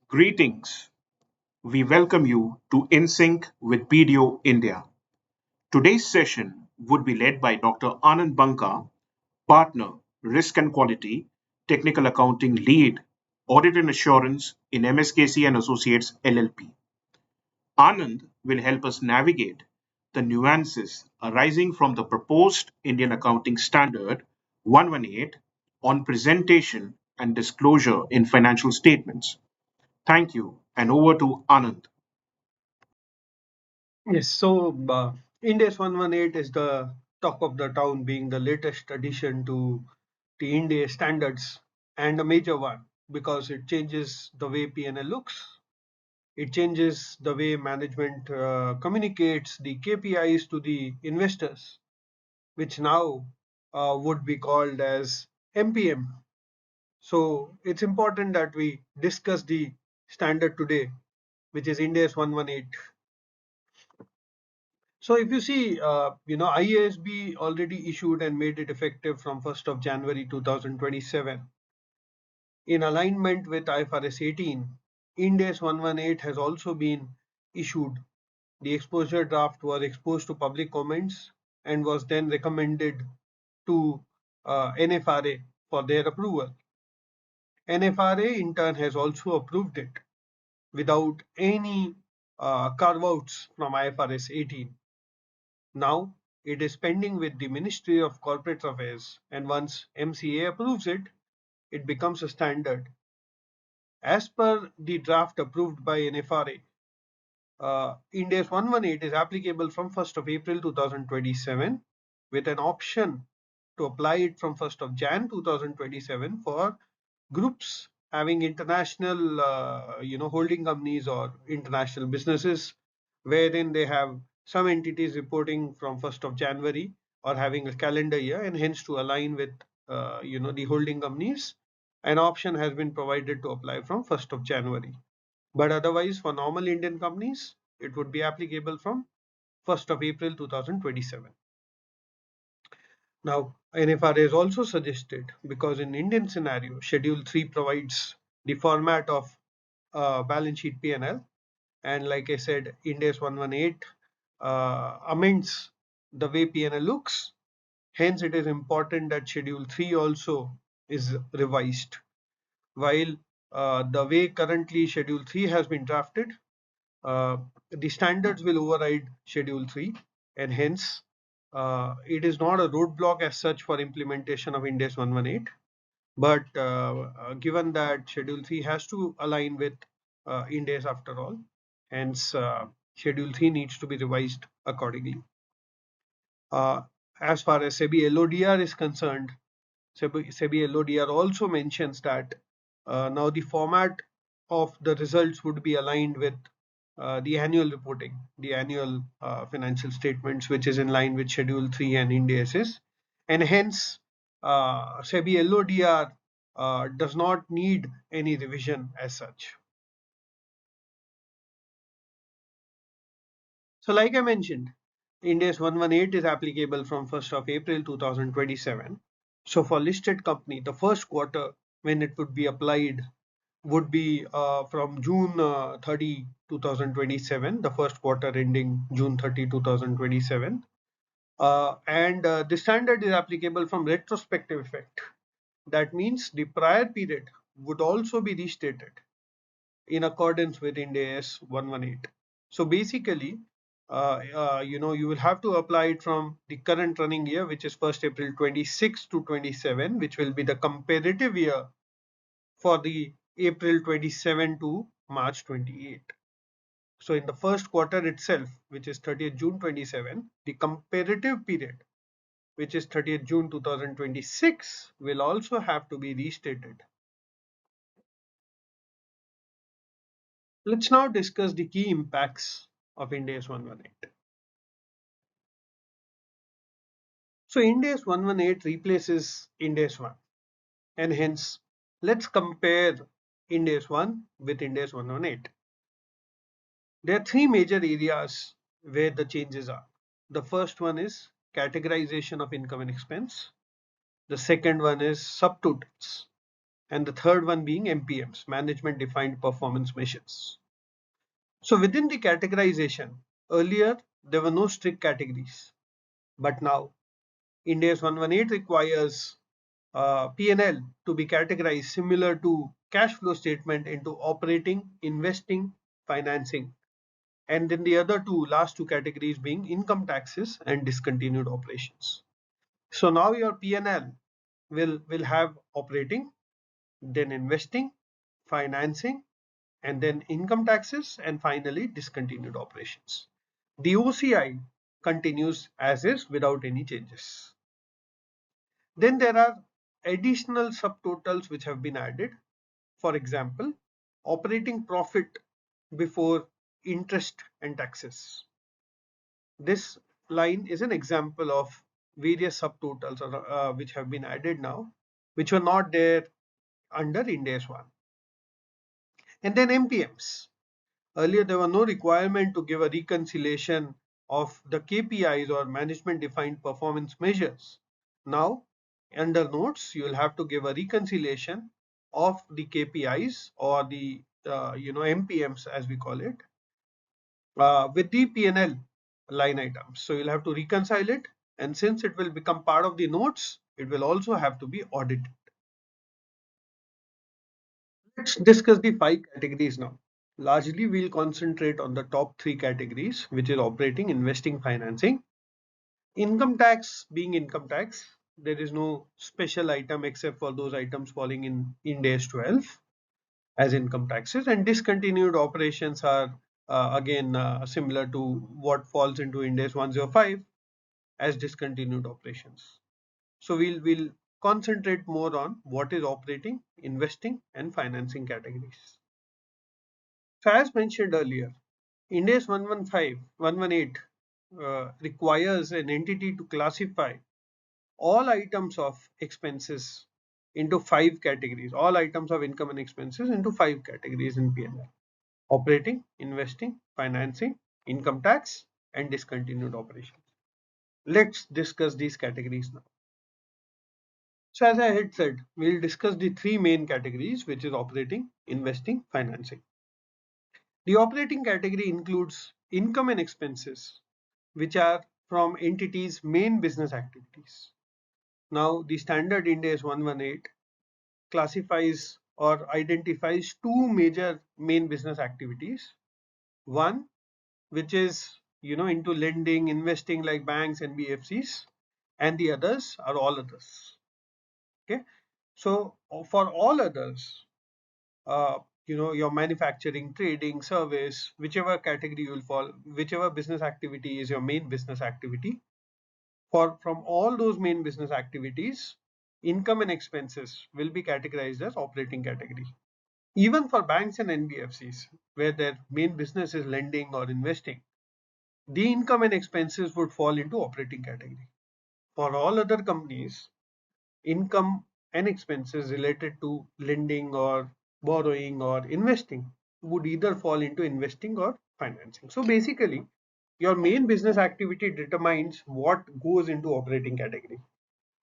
Greetings. We welcome you to InSync with BDO India. Today's session would be led by Dr. Anand Banka, Partner, Risk and Quality, Technical Accounting Lead, Audit and Assurance in MSKC and Associates LLP. Anand will help us navigate the nuances arising from the proposed Indian Accounting Standard 118 on presentation and disclosure in financial statements. Thank you, and over to Anand. Yes, Ind AS 118 is the talk of the town, being the latest addition to the Ind AS standards and a major one because it changes the way P&L looks. It changes the way management communicates the KPIs to the investors, which now would be called as MPM. So it's important that we discuss the standard today, which is Ind AS 118. So if you see, IASB already issued and made it effective from 1st of January 2027. In alignment with IFRS 18, Ind AS 118 has also been issued. The exposure draft was exposed to public comments and was then recommended to NFRA for their approval. NFRA in turn has also approved it without any carve-outs from IFRS 18. Now it is pending with the Ministry of Corporate Affairs, and once MCA approves it, it becomes a standard. As per the draft approved by NFRA, Ind AS 118 is applicable from 1st of April 2027 with an option to apply it from 1st of Jan 2027 for groups having international holding companies or international businesses wherein they have some entities reporting from 1st of January or having a calendar year, and hence to align with the holding companies, an option has been provided to apply from 1st of January. But otherwise, for normal Indian companies, it would be applicable from 1st of April 2027. Now, NFRA has also suggested, because in Indian scenario, Schedule 3 provides the format of balance sheet P&L, and like I said, Ind AS 118 amends the way P&L looks. Hence, it is important that Schedule 3 also is revised. While the way currently Schedule 3 has been drafted, the standards will override Schedule 3, and hence it is not a roadblock as such for implementation of Ind AS 118. But given that Schedule 3 has to align with Ind AS after all, hence Schedule 3 needs to be revised accordingly. As far as SEBI LODR is concerned, SEBI LODR also mentions that now the format of the results would be aligned with the annual reporting, the annual financial statements, which is in line with Schedule 3 and Ind AS, and hence SEBI LODR does not need any revision as such. So like I mentioned, Ind AS 118 is applicable from 1st of April 2027. So for listed company, the first quarter when it would be applied would be from June 30, 2027, the first quarter ending June 30, 2027. And the standard is applicable from retrospective effect. That means the prior period would also be restated in accordance with Ind AS 118. So basically, you will have to apply it from the current running year, which is 1st April 26 to 27, which will be the comparative year for the April 27 to March 28. So in the first quarter itself, which is 30th June 27, the comparative period, which is 30th June 2026, will also have to be restated. Let's now discuss the key impacts of Ind AS 118. So Ind AS 118 replaces Ind AS 1, and hence let's compare Ind AS 1 with Ind AS 118. There are three major areas where the changes are. The first one is categorization of income and expense. The second one is subtotals. and the third one being MPMs, management defined performance measures. So within the categorization, earlier there were no strict categories, but now Ind AS 118 requires P&L to be categorized similar to cash flow statement into operating, investing, financing, and then the other last two categories being income taxes and discontinued operations. So now your P&L will have operating, then investing, financing, and then income taxes, and finally discontinued operations. The OCI continues as is without any changes. Then there are additional subtotals which have been added. For example, operating profit before interest and taxes. This line is an example of various subtotals which have been added now, which were not there under Ind AS 1. And then MPMs. Earlier, there was no requirement to give a reconciliation of the KPIs or management defined performance measures. Now, under notes, you will have to give a reconciliation of the KPIs or the MPMs as we call it with the P&L line items. So you'll have to reconcile it, and since it will become part of the notes, it will also have to be audited. Let's discuss the 5 categories now. Largely, we'll concentrate on the top 3 categories, which is operating, investing, financing. Income tax being income tax, there is no special item except for those items falling in Ind AS 12 as income taxes, and discontinued operations are again similar to what falls into Ind AS 105 as discontinued operations. So we'll concentrate more on what is operating, investing, and financing categories. So as mentioned earlier, Ind AS 118 requires an entity to classify all items of expenses into 5 categories, all items of income and expenses into 5 categories in P&L: operating, investing, financing, income tax, and discontinued operations. Let's discuss these categories now. So as I had said, we'll discuss the 3 main categories, which is operating, investing, financing. The operating category includes income and expenses, which are from entities' main business activities. Now, the standard Ind AS 118 classifies or identifies 2 major main business activities. One, which is into lending, investing like banks and BFCs, and the others are all others. Okay, so for all others, your manufacturing, trading, service, whichever category you will fall, whichever business activity is your main business activity, from all those main business activities, income and expenses will be categorized as operating category. Even for banks and NBFCs, where their main business is lending or investing, the income and expenses would fall into operating category. For all other companies, income and expenses related to lending or borrowing or investing would either fall into investing or financing. So basically, your main business activity determines what goes into operating category.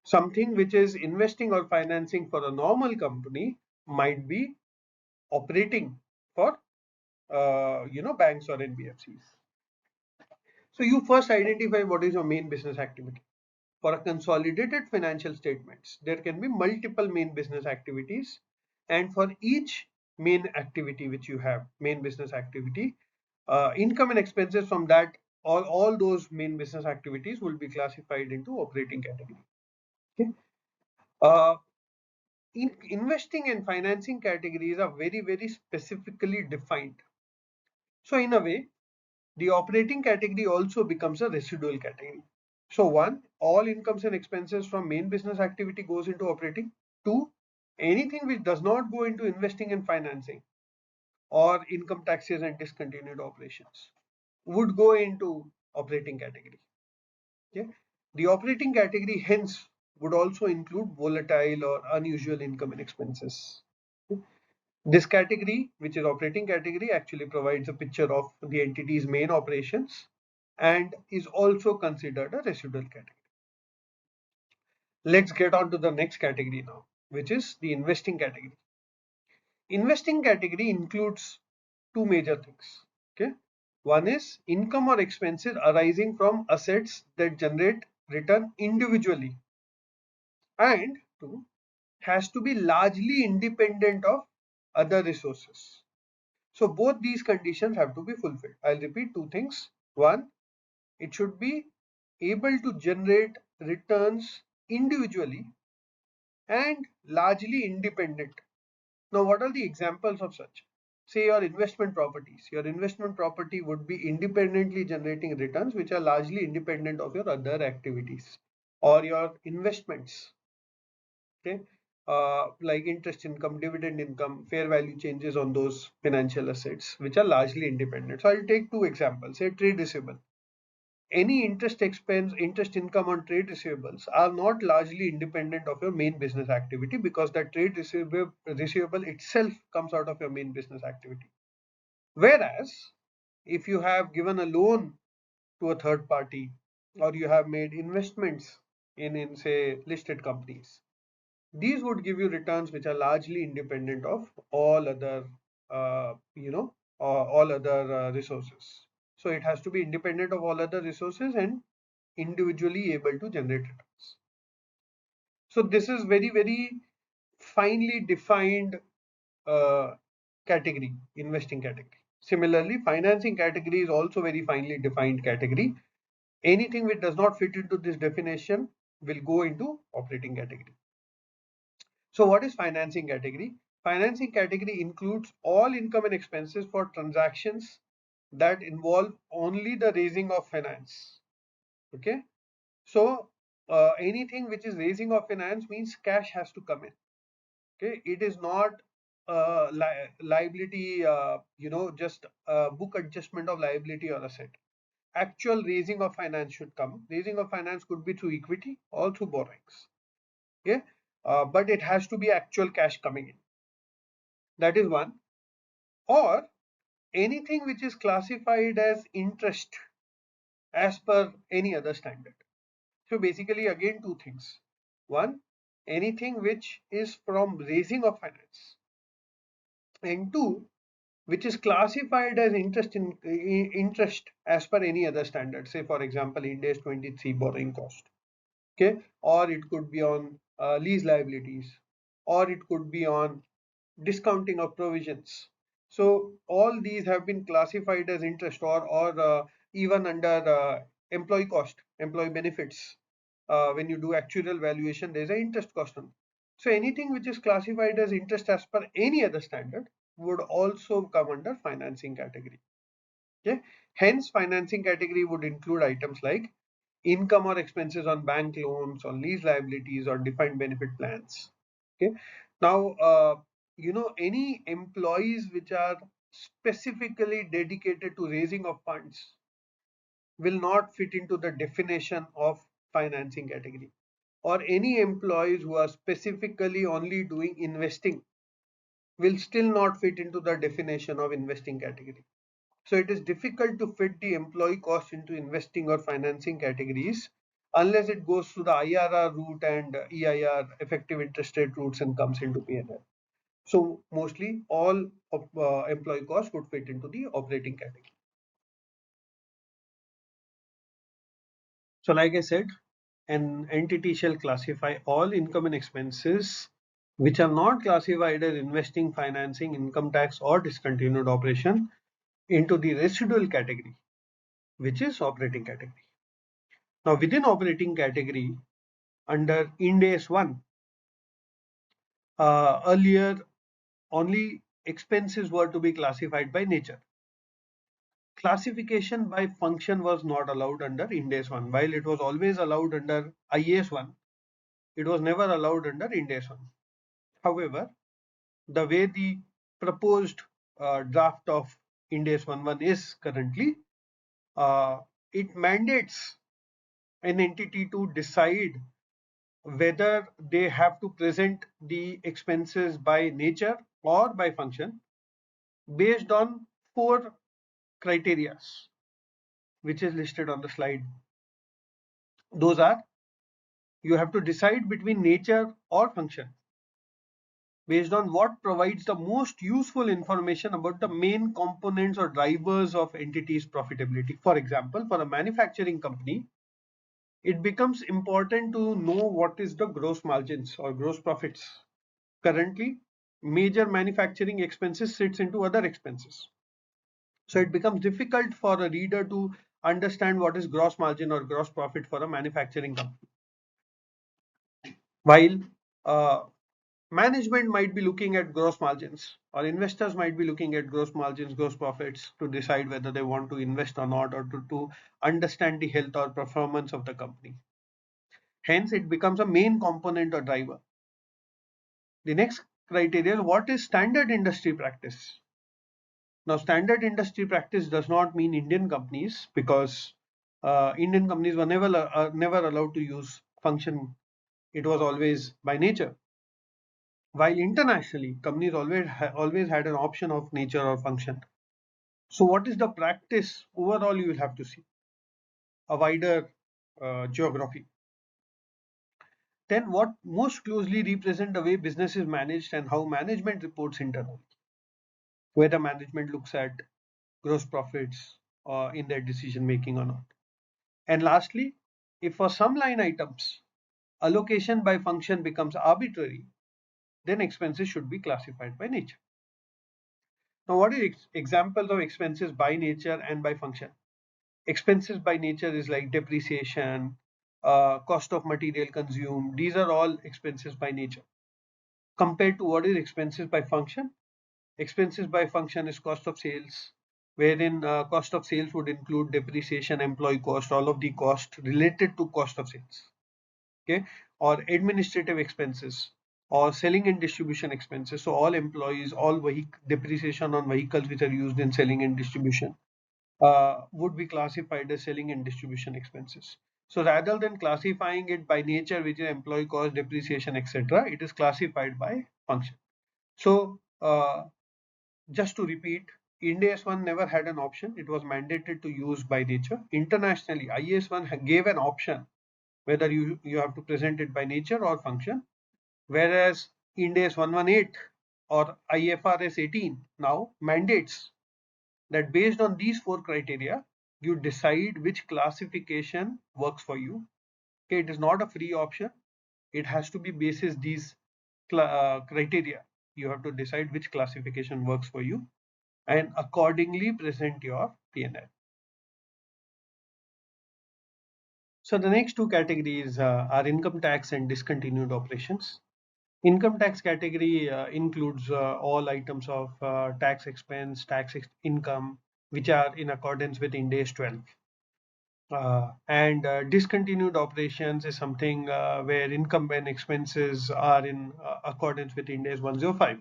Something which is investing or financing for a normal company might be operating for banks or NBFCs. So you first identify what is your main business activity. For a consolidated financial statements, there can be multiple main business activities, and for each main activity which you have, main business activity, income and expenses from that, all those main business activities will be classified into operating category. Okay. Investing and financing categories are very, very specifically defined. So in a way, the operating category also becomes a residual category. So one, all incomes and expenses from main business activity goes into operating. Two, anything which does not go into investing and financing or income taxes and discontinued operations would go into operating category. Okay. The operating category hence would also include volatile or unusual income and expenses. Okay. This category, which is operating category, actually provides a picture of the entity's main operations and is also considered a residual category. Let's get on to the next category now. which is the investing category. Investing category includes two major things. Okay, one is income or expenses arising from assets that generate return individually, and two, has to be largely independent of other resources. So both these conditions have to be fulfilled. I'll repeat two things. One, it should be able to generate returns individually and largely independent. Now, what are the examples of such? Say your investment properties. Your investment property would be independently generating returns which are largely independent of your other activities, or your investments. Okay, like interest income, dividend income, fair value changes on those financial assets, which are largely independent. So I'll take two examples. Say trade receivable. Any interest expense, interest income on trade receivables are not largely independent of your main business activity, because that trade receivable itself comes out of your main business activity. Whereas if you have given a loan to a third party, or you have made investments in say listed companies, these would give you returns which are largely independent of all other all other resources. So it has to be independent of all other resources and individually able to generate returns. So this is very finely defined uh, category, investing category. Similarly, financing category is also very finely defined category. Anything which does not fit into this definition will go into operating category. So what is financing category? Financing category includes all income and expenses for transactions that involve only the raising of finance. Okay, so anything which is raising of finance means cash has to come in. Okay, it is not liability, just book adjustment of liability or asset. Actual raising of finance should come. Raising of finance could be through equity or through borrowings. Okay, but it has to be actual cash coming in. That is one. Or anything which is classified as interest as per any other standard. So basically, again, two things. One, anything which is from raising of finance, and two, which is classified as interest as per any other standard. Say, for example, Ind AS 23 borrowing cost. Okay, or it could be on lease liabilities, or it could be on discounting of provisions. So all these have been classified as interest, or even under employee cost, employee benefits. When you do actuarial valuation, there's an interest cost on. So anything which is classified as interest as per any other standard would also come under financing category. Okay. Hence, financing category would include items like income or expenses on bank loans, on lease liabilities, or defined benefit plans. Okay. Now, any employees which are specifically dedicated to raising of funds will not fit into the definition of financing category. Or any employees who are specifically only doing investing will still not fit into the definition of investing category. So it is difficult to fit the employee cost into investing or financing categories unless it goes through the IRR route and EIR, effective interest rate routes, and comes into P&L. So mostly all of, employee costs would fit into the operating category. So like I said, an entity shall classify all income and expenses which are not classified as investing, financing, income tax, or discontinued operation into the residual category, which is operating category. Now within operating category, under Ind AS 1, earlier only expenses were to be classified by nature. Classification by function was not allowed under Ind AS 1. While it was always allowed under IAS 1, it was never allowed under Ind AS 1. However, the way the proposed draft of Ind AS 11 is currently, it mandates an entity to decide whether they have to present the expenses by nature or by function based on four criteria, which is listed on the slide. Those are, you have to decide between nature or function. based on what provides the most useful information about the main components or drivers of entity's profitability. For example, for a manufacturing company, it becomes important to know what is the gross margins or gross profits. Currently, major manufacturing expenses sits into other expenses. So it becomes difficult for a reader to understand what is gross margin or gross profit for a manufacturing company. While management might be looking at gross margins, or investors might be looking at gross margins, gross profits to decide whether they want to invest or not, or to understand the health or performance of the company. Hence, it becomes a main component or driver. The next criteria, what is standard industry practice? Now, standard industry practice does not mean Indian companies, because Indian companies were never allowed to use function. It was always by nature. While internationally, companies always had an option of nature or function. So, what is the practice overall? You will have to see a wider geography. Then, what most closely represent the way business is managed and how management reports internally, whether management looks at gross profits in their decision making or not. And lastly, if for some line items allocation by function becomes arbitrary, then expenses should be classified by nature. Now, what is examples of expenses by nature and by function? Expenses by nature is like depreciation, cost of material consumed. These are all expenses by nature. Compared to what is expenses by function? Expenses by function is cost of sales, wherein cost of sales would include depreciation, employee cost, all of the cost related to cost of sales. Okay, or administrative expenses or selling and distribution expenses. So all employees, all depreciation on vehicles which are used in selling and distribution would be classified as selling and distribution expenses. So rather than classifying it by nature, which is employee cost, depreciation, etc., it is classified by function. So just to repeat, Ind AS 1 never had an option. It was mandated to use by nature. Internationally, IAS 1 gave an option whether you have to present it by nature or function, whereas Ind AS 118 or IFRS 18 now mandates that based on these four criteria, you decide which classification works for you. Okay, it is not a free option. It has to be basis these criteria. You have to decide which classification works for you and accordingly present your P&L. So the next two categories are income tax and discontinued operations. Income tax category includes all items of tax expense, income, which are in accordance with Ind AS 12. And discontinued operations is something where income and expenses are in accordance with Ind AS 105.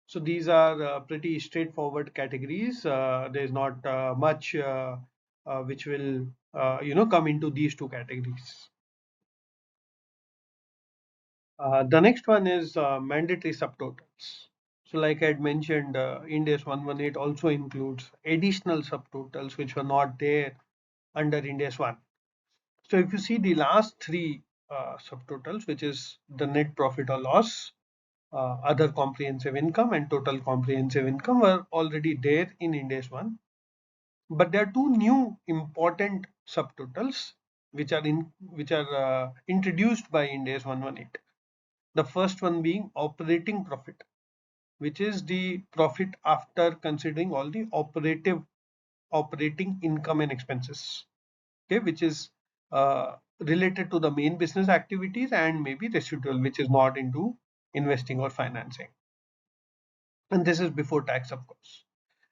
So these are pretty straightforward categories. There's not much which will come into these two categories. The next one is mandatory subtotals. So like I had mentioned, Ind AS 118 also includes additional subtotals which were not there under Ind AS 1. So if you see the last three subtotals, which is the net profit or loss, other comprehensive income and total comprehensive income, were already there in Ind AS 1. But there are two new important subtotals which are introduced by Ind AS 118. The first one being operating profit, which is the profit after considering all the operating income and expenses, okay, which is related to the main business activities and maybe residual, which is not into investing or financing. And this is before tax, of course.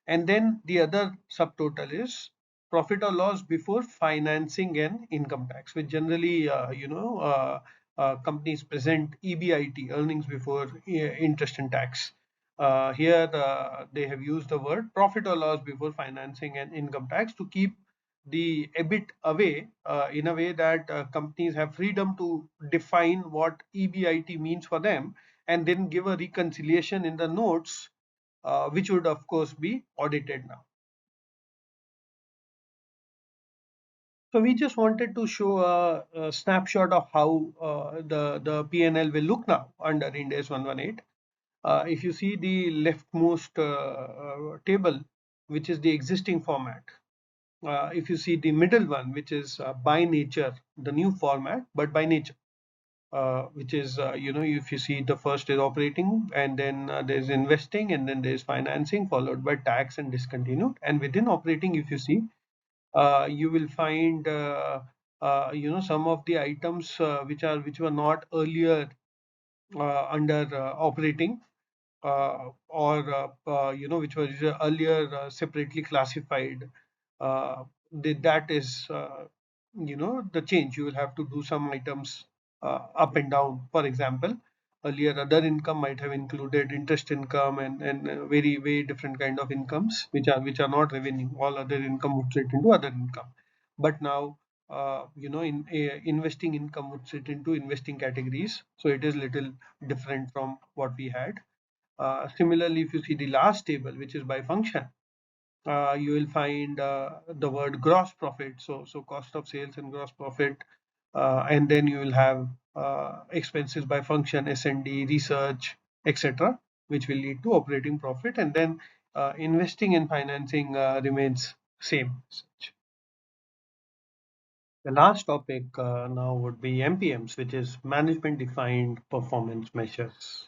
And then the other subtotal is profit or loss before financing and income tax, which generally, companies present EBIT, earnings before interest and tax. Here, they have used the word profit or loss before financing and income tax to keep the EBIT away in a way that companies have freedom to define what EBIT means for them and then give a reconciliation in the notes, which would of course be audited now. So we just wanted to show a snapshot of how the P&L will look now under Ind AS 118. If you see the leftmost table, which is the existing format, if you see the middle one, which is by nature, the new format, but by nature, which is, if you see, the first is operating, and then there's investing, and then there's financing, followed by tax and discontinued. And within operating, if you see, you will find some of the items which were not earlier under operating, or which was earlier separately classified. That is the change. You will have to do some items up and down. For example, earlier other income might have included interest income and very different kind of incomes which are not revenue. All other income would sit into other income, but now in investing income would sit into investing categories, so it is little different from what we had. Similarly, if you see the last table, which is by function, you will find the word gross profit. So cost of sales and gross profit, and then you will have expenses by function, S&D, research, etc., which will lead to operating profit. And then investing and financing remains same. The last topic now would be MPMs, which is management defined performance measures.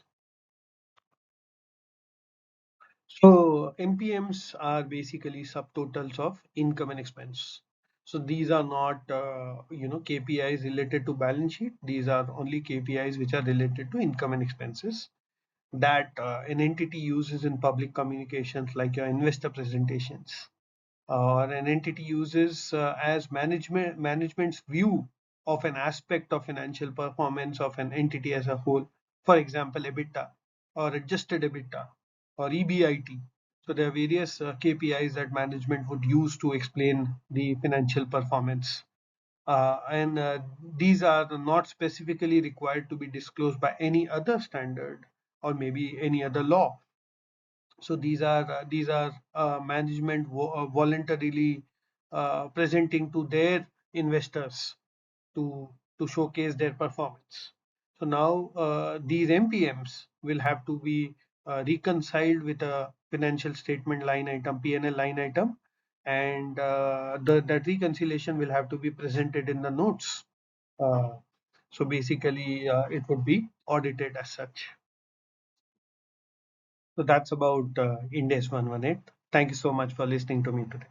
So MPMs are basically subtotals of income and expense. So these are not KPIs related to balance sheet. These are only KPIs which are related to income and expenses that an entity uses in public communications, like your investor presentations, or an entity uses as management's view of an aspect of financial performance of an entity as a whole. For example, EBITDA or adjusted EBITDA or EBIT. So there are various KPIs that management would use to explain the financial performance. And these are not specifically required to be disclosed by any other standard or maybe any other law. So these are management voluntarily presenting to their investors to showcase their performance. So now these MPMs will have to be reconciled with a financial statement line item, P&L line item, and that reconciliation will have to be presented in the notes. So basically, it would be audited as such. So that's about Ind AS 118. Thank you so much for listening to me today.